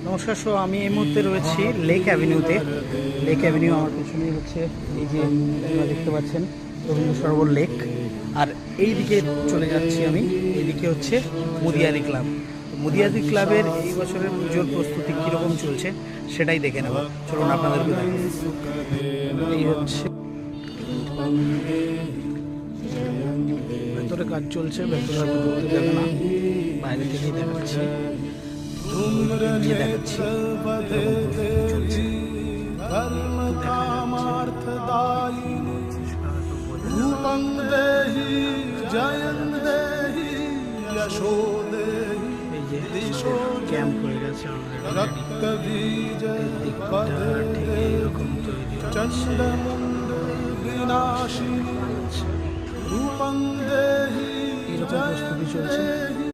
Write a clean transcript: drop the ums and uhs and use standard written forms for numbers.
নমস্কার। আমি এই মুহূর্তে রয়েছি লেক অ্যাভিনিউতে। লেক অ্যাভিনিউ আমার পেছনেই হচ্ছে, এই যে আপনারা দেখতে পাচ্ছেন রবীন্দ্র সরোবর লেক। আর এই দিকে চলে যাচ্ছি আমি, এইদিকে হচ্ছে মুদিয়ারি ক্লাব। মুদিয়ারি ক্লাবের এই বছরের পুজোর প্রস্তুতি কীরকম চলছে সেটাই দেখে নেব। চলুন আপনাদেরকে দেখাই। এই হচ্ছে ভেতরে কাজ চলছে, ভেতরে হয়তো ঢুকতে দেবে না, বাইরে থেকেই দেখাচ্ছি। দেখাচ্ছি ক্যাম্প হয়ে গেছে এরকম তৈরি হচ্ছে। এরকম প্রস্তুতি চলছে।